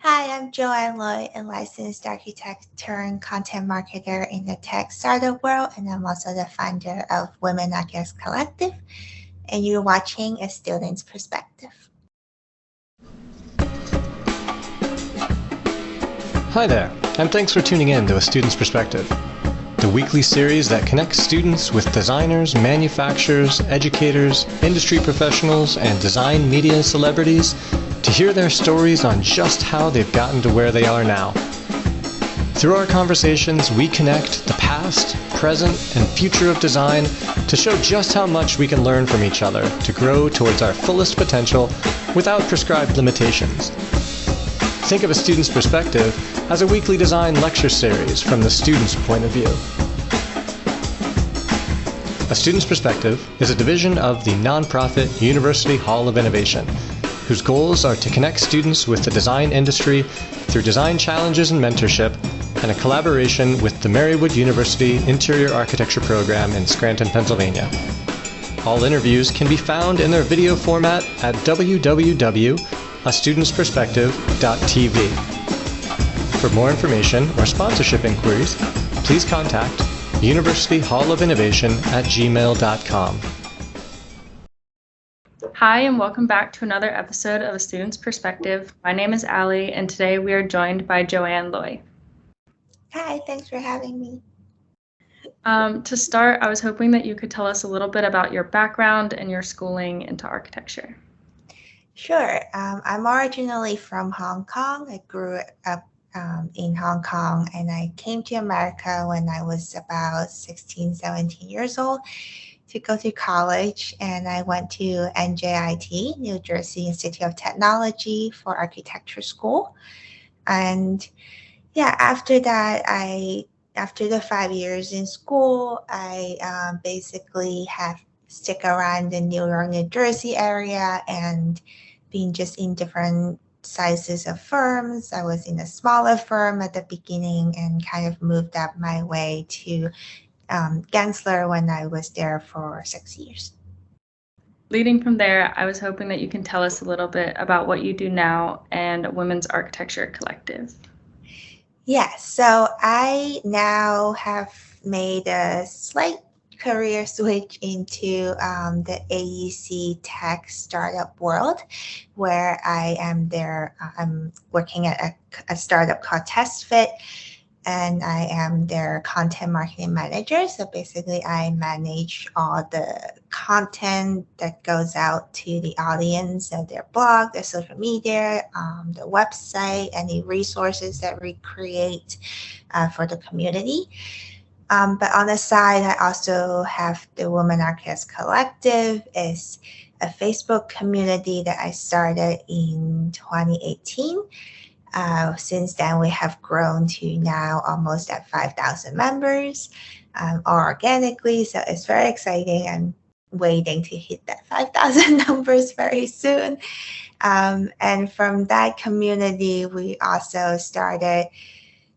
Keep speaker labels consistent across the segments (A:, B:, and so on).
A: Hi, I'm Joann Lui, a licensed architect turned content marketer in the tech startup world, and I'm also the founder of Women Architects Collective. And you're watching A Student's Perspective.
B: Hi there, and thanks for tuning in to A Student's Perspective, the weekly series that connects students with designers, manufacturers, educators, industry professionals, and design media celebrities to hear their stories on just how they've gotten to where they are now. Through our conversations, we connect the past, present, and future of design to show just how much we can learn from each other to grow towards our fullest potential without prescribed limitations. Think of A Student's Perspective as a weekly design lecture series from the student's point of view. A Student's Perspective is a division of the nonprofit University Hall of Innovation, whose goals are to connect students with the design industry through design challenges and mentorship, and a collaboration with the Marywood University Interior Architecture Program in Scranton, Pennsylvania. All interviews can be found in their video format at www.astudentsperspective.tv. For more information or sponsorship inquiries, please contact universityhallofinnovation@gmail.com.
C: Hi, and welcome back to another episode of A Student's Perspective. My name is Allie, and today we are joined by Joann Lui.
A: Hi, thanks for having me.
C: To start, I was hoping that you could tell us a little bit about your background and your schooling into architecture.
A: Sure. I'm originally from Hong Kong. I grew up in Hong Kong, and I came to America when I was about 16, 17 years old to go to college, and I went to NJIT, New Jersey Institute of Technology, for architecture school. And yeah, after that, after the 5 years in school, I basically have stick around the New York, New Jersey area and been just in different sizes of firms. I was in a smaller firm at the beginning and kind of moved up my way to Gensler when I was there for 6 years.
C: Leading from there, I was hoping that you can tell us a little bit about what you do now and Women's Architecture Collective.
A: Yeah, so I now have made a slight career switch into the AEC tech startup world, where I am there. I'm working at a startup called TestFit, and I am their content marketing manager. So basically, I manage all the content that goes out to the audience of their blog, their social media, the website, any resources that we create for the community. But on the side, I also have the Women Architects Collective. Is a Facebook community that I started in 2018. Since then, we have grown to now almost at 5,000 members organically. So it's very exciting. I'm waiting to hit that 5,000 numbers very soon. And from that community, we also started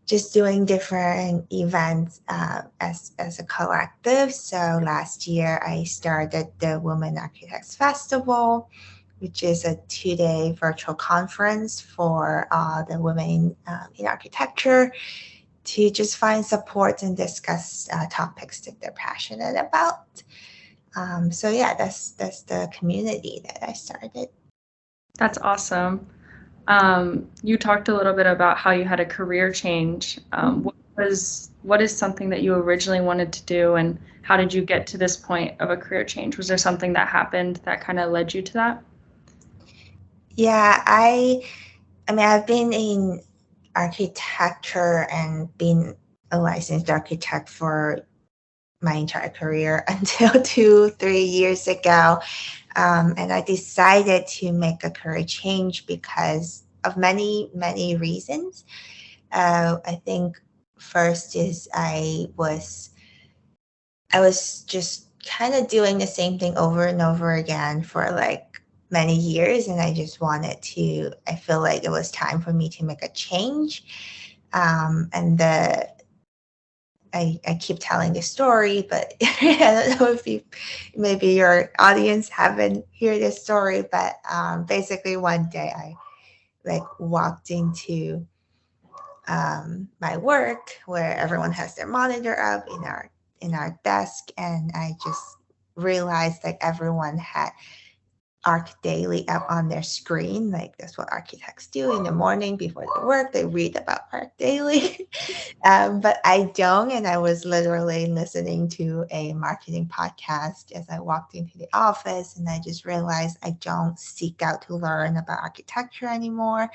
A: just doing different events as a collective. So last year, I started the Women Architects Festival, which is a 2-day virtual conference for the women in architecture to just find support and discuss topics that they're passionate about. So yeah, that's the community that I started.
C: That's awesome. You talked a little bit about how you had a career change. What is something that you originally wanted to do, and how did you get to this point of a career change? Was there something that happened that kind of led you to that?
A: Yeah, I mean, I've been in architecture and been a licensed architect for my entire career until 2-3 years ago. And I decided to make a career change because of many, many reasons. I think first is I was just kind of doing the same thing over and over again for like many years, and I just I feel like it was time for me to make a change. And I keep telling the story, but I don't know if maybe your audience haven't heard this story, but basically one day I like walked into my work where everyone has their monitor up in our desk, and I just realized like everyone had Arc Daily up on their screen. Like that's what architects do in the morning before they work. They read about Arc Daily. But I don't. And I was literally listening to a marketing podcast as I walked into the office. And I just realized I don't seek out to learn about architecture anymore.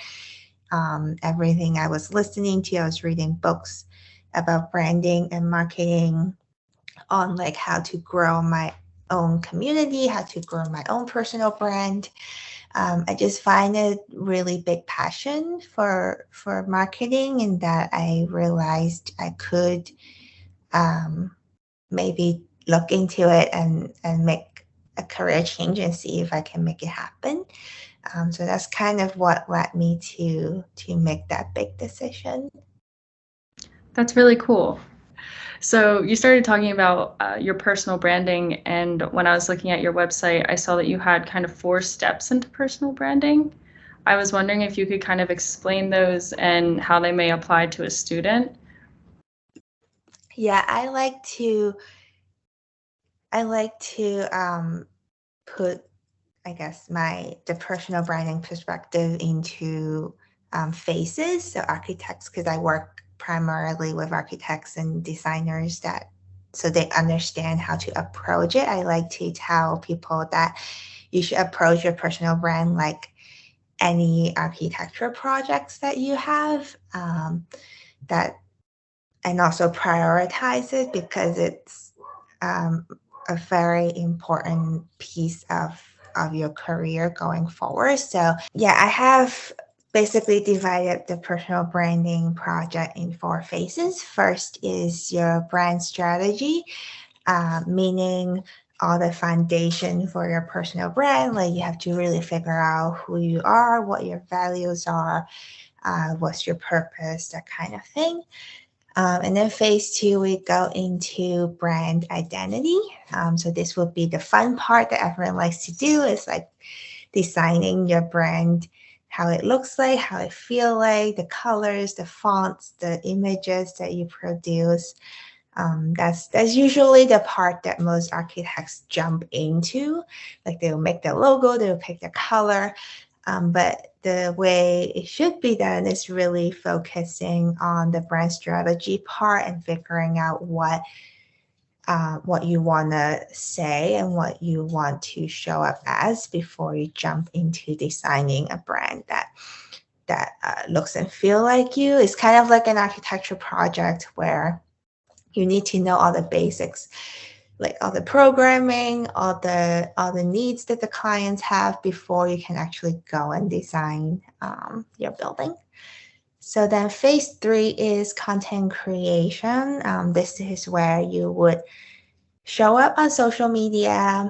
A: Everything I was listening to, I was reading books about branding and marketing on like how to grow my own community, how to grow my own personal brand. I just find it really big passion for marketing, and that I realized I could maybe look into it and make a career change and see if I can make it happen. So that's kind of what led me to make that big decision.
C: That's really cool. So you started talking about your personal branding, and when I was looking at your website, I saw that you had kind of 4 steps into personal branding. I was wondering if you could kind of explain those and how they may apply to a student.
A: Yeah, I like to put, I guess, the personal branding perspective into phases. So architects, because I work primarily with architects and designers, that so they understand how to approach it. I like to tell people that you should approach your personal brand like any architecture projects that you have. That and also prioritize it because it's a very important piece of your career going forward. So yeah, I have basically divided the personal branding project in 4 phases. First is your brand strategy, meaning all the foundation for your personal brand. Like you have to really figure out who you are, what your values are, what's your purpose, that kind of thing. And then phase 2, we go into brand identity. So this will be the fun part that everyone likes to do, is like designing your brand, how it looks like, how it feel like, the colors, the fonts, the images that you produce. That's usually the part that most architects jump into. Like they'll make their logo, they'll pick the color, but the way it should be done is really focusing on the brand strategy part and figuring out what you want to say and what you want to show up as before you jump into designing a brand that looks and feel like you. It's kind of like an architecture project where you need to know all the basics, like all the programming, all the needs that the clients have before you can actually go and design your building. So then phase 3 is content creation. This is where you would show up on social media,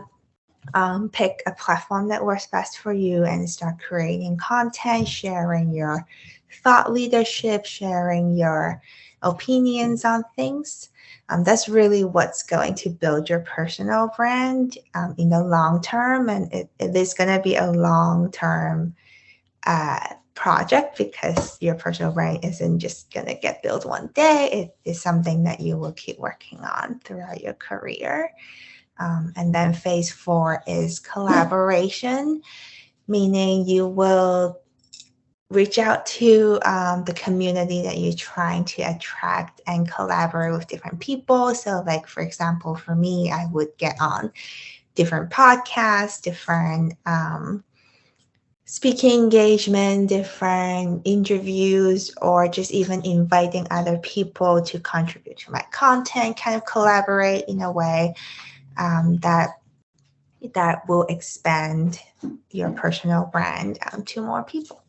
A: pick a platform that works best for you, and start creating content, sharing your thought leadership, sharing your opinions on things. That's really what's going to build your personal brand in the long term. And it is going to be a long term project, because your personal brand isn't just going to get built one day. It is something that you will keep working on throughout your career. And then phase 4 is collaboration, meaning you will reach out to the community that you're trying to attract and collaborate with different people. So like, for example, for me, I would get on different podcasts, different speaking engagement, different interviews, or just even inviting other people to contribute to my content, kind of collaborate in a way that will expand your personal brand to more people.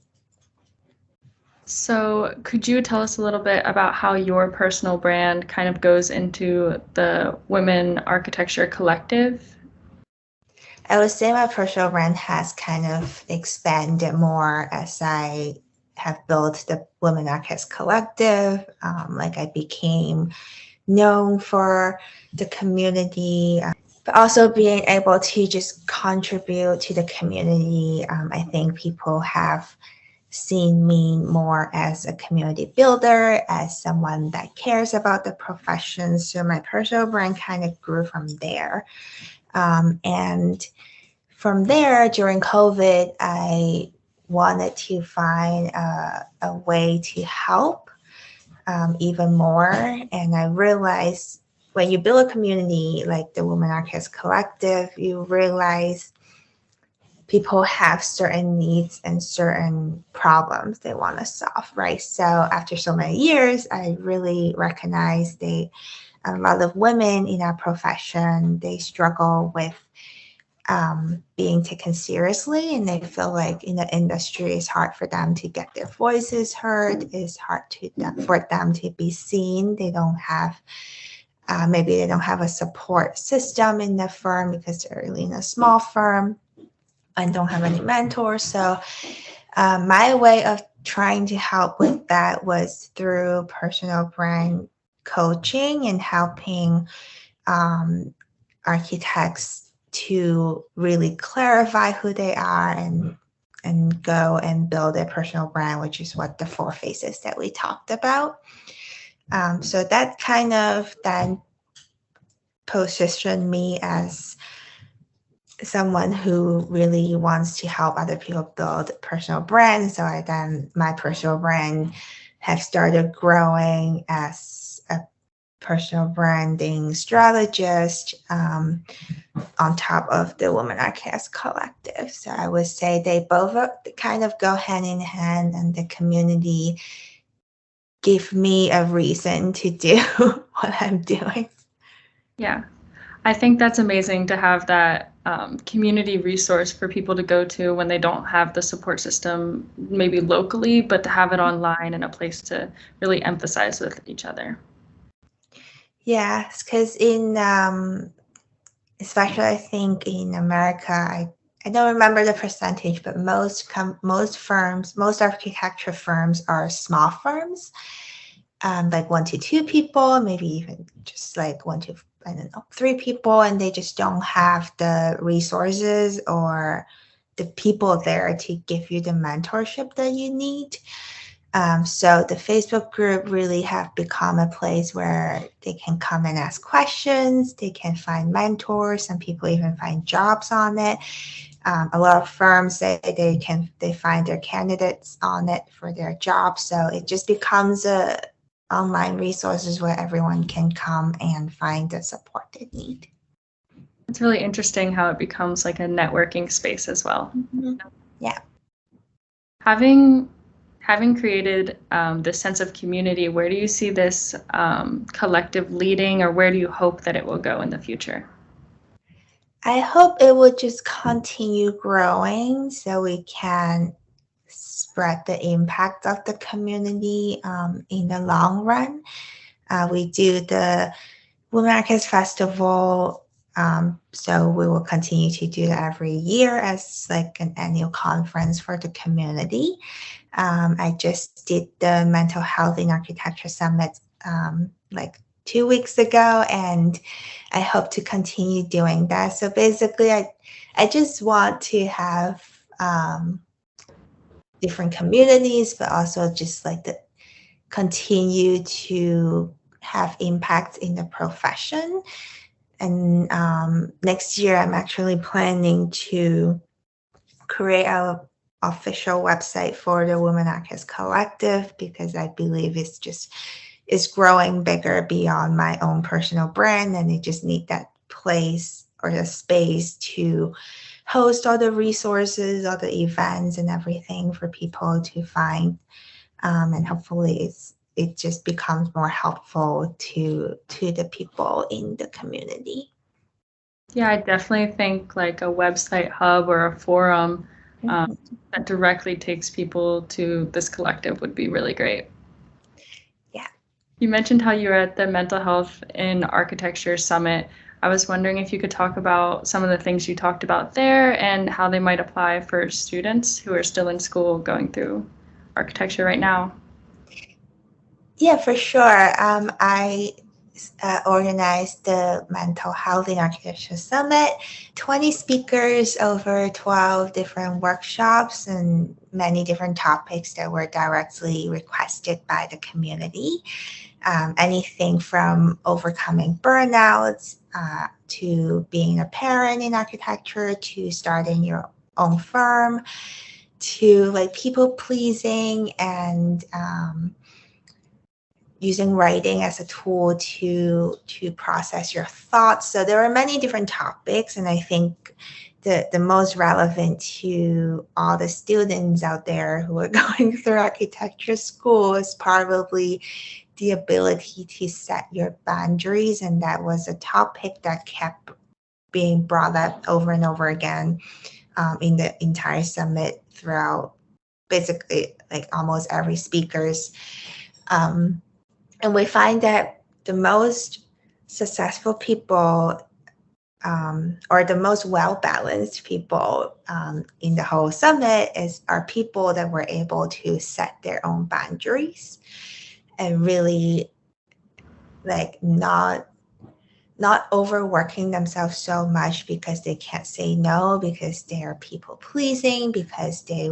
C: So could you tell us a little bit about how your personal brand kind of goes into the Women Architecture Collective?
A: I would say my personal brand has kind of expanded more as I have built the Women Architects Collective. Like I became known for the community, but also being able to just contribute to the community. I think people have seen me more as a community builder, as someone that cares about the profession. So my personal brand kind of grew from there. And from there, during COVID, I wanted to find a way to help even more. And I realized when you build a community like the Women Architects Collective, you realize people have certain needs and certain problems they want to solve, right? So after so many years, I really recognize a lot of women in our profession, they struggle with being taken seriously, and they feel like in the industry it's hard for them to get their voices heard. It's hard for them to be seen. They don't have maybe they don't have a support system in the firm because they're really in a small firm and don't have any mentors. So my way of trying to help with that was through personal brand coaching and helping architects to really clarify who they are and go and build a personal brand, which is what the 4 phases that we talked about. So that kind of then positioned me as someone who really wants to help other people build personal brands. So my personal brand have started growing as a personal branding strategist on top of the Women Architects Collective. So I would say they both kind of go hand in hand, and the community give me a reason to do what I'm doing.
C: Yeah, I think that's amazing to have that community resource for people to go to when they don't have the support system, maybe locally, but to have it online and a place to really emphasize with each other.
A: Yeah, because especially I think in America, I don't remember the percentage, but most architecture firms are small firms, like 1 to 2 people, maybe even just like 1 to, I don't know, 3 people, and they just don't have the resources or the people there to give you the mentorship that you need. So the Facebook group really have become a place where they can come and ask questions. They can find mentors. Some people even find jobs on it. A lot of firms say they find their candidates on it for their jobs. So it just becomes a online resources where everyone can come and find the support they need.
C: It's really interesting how it becomes like a networking space as well.
A: Mm-hmm. Yeah.
C: Having created this sense of community, where do you see this collective leading, or where do you hope that it will go in the future?
A: I hope it will just continue growing so we can spread the impact of the community in the long run. We do the Women Architects Festival, so we will continue to do that every year as like an annual conference for the community. I just did the Mental Health in Architecture Summit like 2 weeks ago, and I hope to continue doing that. So basically, I just want to have different communities, but also just like continue to have impact in the profession. And next year, I'm actually planning to create a official website for the Women Architects Collective, because I believe it's growing bigger beyond my own personal brand, and it just need that place or the space to host all the resources, all the events and everything for people to find. And hopefully it just becomes more helpful to the people in the community.
C: Yeah, I definitely think like a website hub or a forum that directly takes people to this collective would be really great.
A: Yeah.
C: You mentioned how you were at the Mental Health in Architecture Summit. I was wondering if you could talk about some of the things you talked about there and how they might apply for students who are still in school going through architecture right now.
A: Yeah, for sure. I organized the Mental Health in Architecture Summit. 20 speakers over 12 different workshops and many different topics that were directly requested by the community. Anything from overcoming burnouts to being a parent in architecture to starting your own firm to like people pleasing and using writing as a tool to process your thoughts. So there are many different topics, and I think the most relevant to all the students out there who are going through architecture school is probably the ability to set your boundaries, and that was a topic that kept being brought up over and over again in the entire summit throughout basically like almost every speakers. And we find that the most successful people or the most well-balanced people in the whole summit are people that were able to set their own boundaries and really like not overworking themselves so much because they can't say no, because they are people pleasing, because they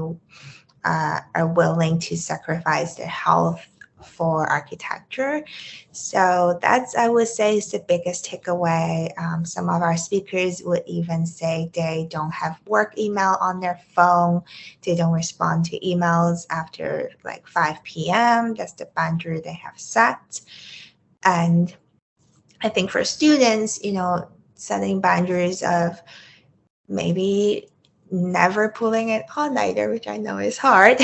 A: are willing to sacrifice their health for architecture. So that's, I would say, is the biggest takeaway. Some of our speakers would even say they don't have work email on their phone. They don't respond to emails after like 5 p.m. That's the boundary they have set. And I think for students, setting boundaries of maybe never pulling an all-nighter, which I know is hard,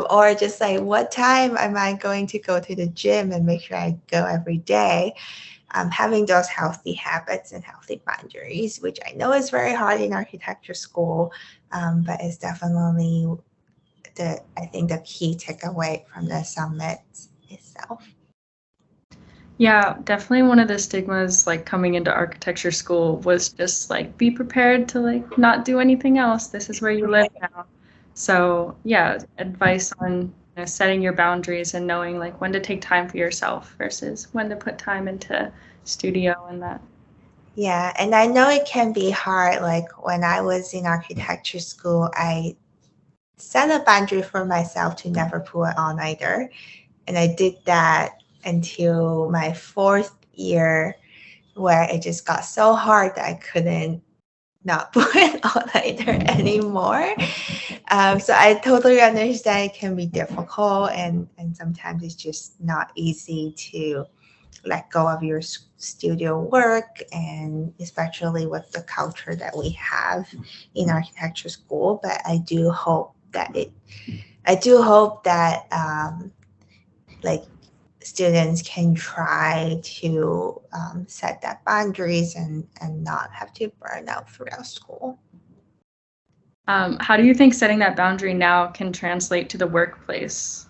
A: or just like what time am I going to go to the gym and make sure I go every day. Having those healthy habits and healthy boundaries, which I know is very hard in architecture school, but it's definitely I think the key takeaway from the summit itself.
C: Yeah, definitely one of the stigmas like coming into architecture school was just like be prepared to like not do anything else. This is where you live now. So yeah, advice on setting your boundaries and knowing like when to take time for yourself versus when to put time into studio and that.
A: Yeah, and I know it can be hard. Like when I was in architecture school, I set a boundary for myself to never pull an all-nighter. And I did that until my fourth year, where it just got so hard that I couldn't not put an all-nighter anymore. So I totally understand it can be difficult, and sometimes it's just not easy to let go of your studio work, and especially with the culture that we have in architecture school. But I do hope that like students can try to set that boundaries and not have to burn out throughout school.
C: How do you think setting that boundary now can translate to the workplace?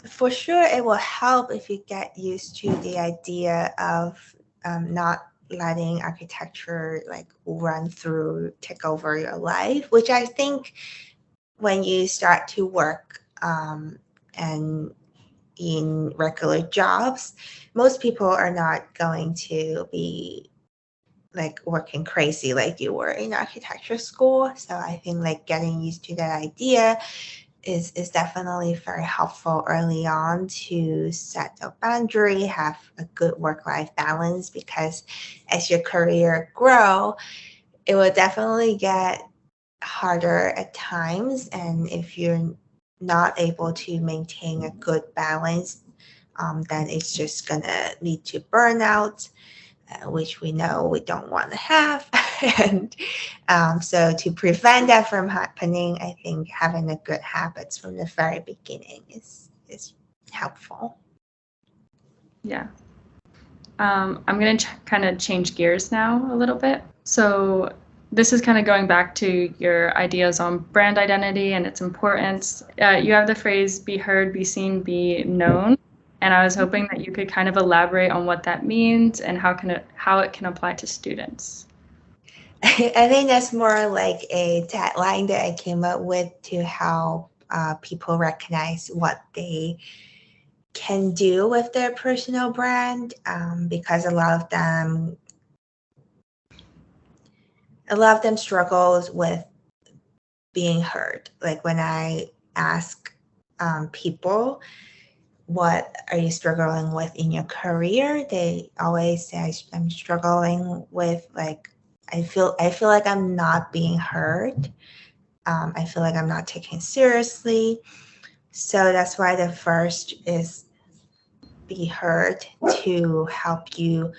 A: For sure, it will help if you get used to the idea of not letting architecture like take over your life, which I think when you start to work and in regular jobs, most people are not going to be like working crazy like you were in architecture school. So I think like getting used to that idea is definitely very helpful early on to set a boundary, have a good work-life balance, because as your career grow, it will definitely get harder at times. And if you're not able to maintain a good balance, then it's just gonna lead to burnout, which we know we don't want to have. And so to prevent that from happening, I think having a good habits from the very beginning is helpful.
C: Yeah. I'm going to kind of change gears now a little bit. So this is kind of going back to your ideas on brand identity and its importance. You have the phrase be heard, be seen, be known. And I was hoping that you could kind of elaborate on what that means and how it can apply to students.
A: I think that's more like a tagline that I came up with to help people recognize what they can do with their personal brand, because a lot of them struggles with being heard. Like when I ask people, what are you struggling with in your career? They always say, I'm struggling with, like, I feel like I'm not being heard. I feel like I'm not taken seriously. So that's why the first is be heard, to help you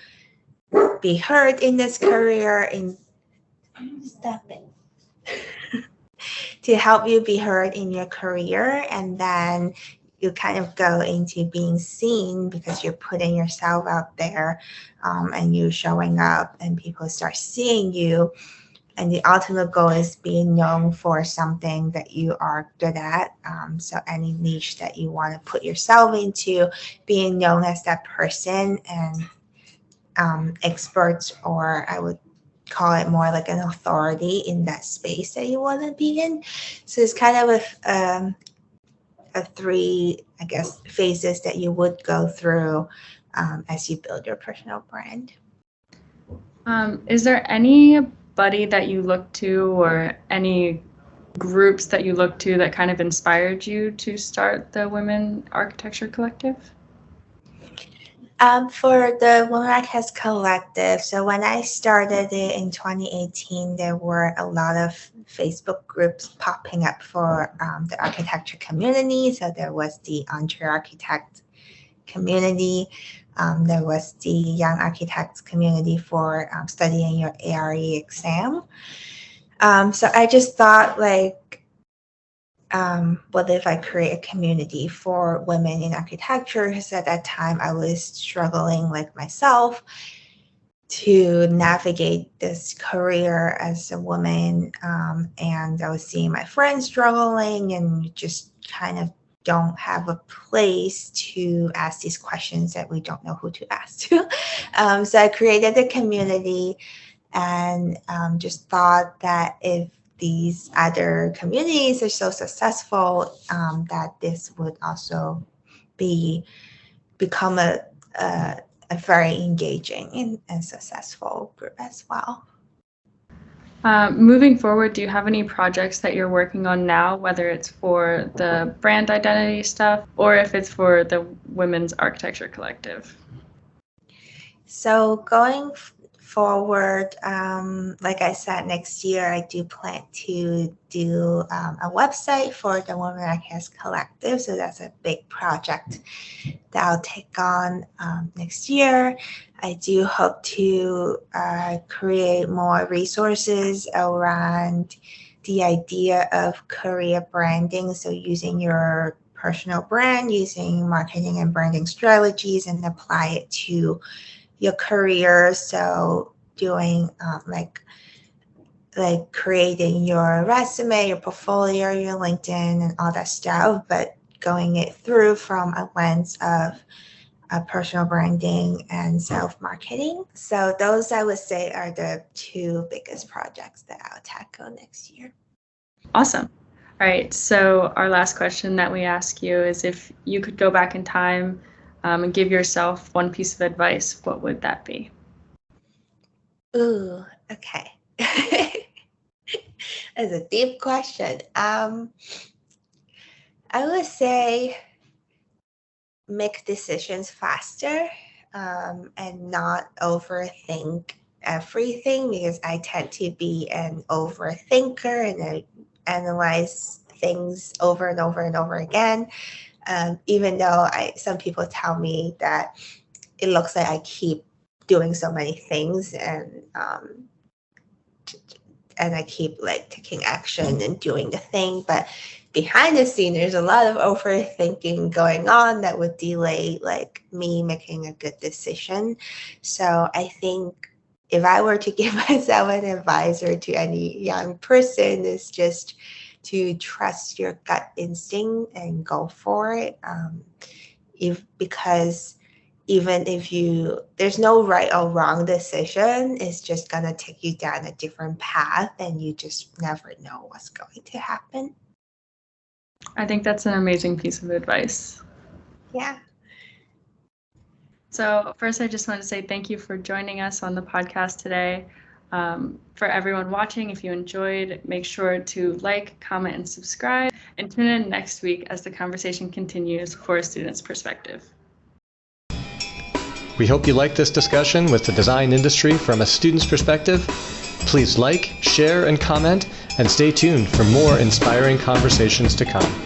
A: be heard in this career, in stop it to help you be heard in your career. And then you kind of go into being seen because you're putting yourself out there, and you showing up and people start seeing you. And the ultimate goal is being known for something that you are good at. So any niche that you want to put yourself into, being known as that person, and experts, or I would call it more like an authority in that space that you want to be in. So it's kind of a three, I guess, phases that you would go through as you build your personal brand.
C: Is there anybody that you look to or any groups that you look to that kind of inspired you to start the Women Architecture Collective?
A: For the Women Architects Collective, so when I started it in 2018, there were a lot of Facebook groups popping up for the architecture community. So there was the Entre Architect community. There was the Young Architects community for studying your ARE exam. So I just thought, like, what if I create a community for women in architecture? Because at that time I was struggling, like myself, to navigate this career as a woman. And I was seeing my friends struggling and just kind of don't have a place to ask these questions that we don't know who to ask to. So I created a community, and just thought that if these other communities are so successful, that this would also become a very engaging and successful group as well.
C: Moving forward, do you have any projects that you're working on now, whether it's for the brand identity stuff or if it's for the Women's Architecture Collective?
A: So going forward, like I said, next year I do plan to do a website for the Women Architects Collective. So that's a big project that I'll take on next year. I do hope to create more resources around the idea of career branding. So using your personal brand, using marketing and branding strategies, and apply it to your career. So doing like creating your resume, your portfolio, your LinkedIn, and all that stuff, but going it through from a lens of personal branding and self-marketing. So those, I would say, are the two biggest projects that I'll tackle next year.
C: Awesome. All right. So our last question that we ask you is, if you could go back in time and give yourself one piece of advice, what would that be?
A: Ooh, okay. That's a deep question. I would say make decisions faster, and not overthink everything, because I tend to be an overthinker and I analyze things over and over and over again. Even though some people tell me that it looks like I keep doing so many things, and I keep like taking action and doing the thing, but behind the scene there's a lot of overthinking going on that would delay like me making a good decision. So I think if I were to give myself an advisor to any young person, is just to trust your gut instinct and go for it. Because even if there's no right or wrong decision, it's just gonna take you down a different path, and you just never know what's going to happen.
C: I think that's an amazing piece of advice.
A: Yeah.
C: So first, I just want to say thank you for joining us on the podcast today. For everyone watching, if you enjoyed, make sure to like, comment, and subscribe, and tune in next week as the conversation continues for a student's perspective.
B: We hope you liked this discussion with the design industry from a student's perspective. Please like, share, and comment, and stay tuned for more inspiring conversations to come.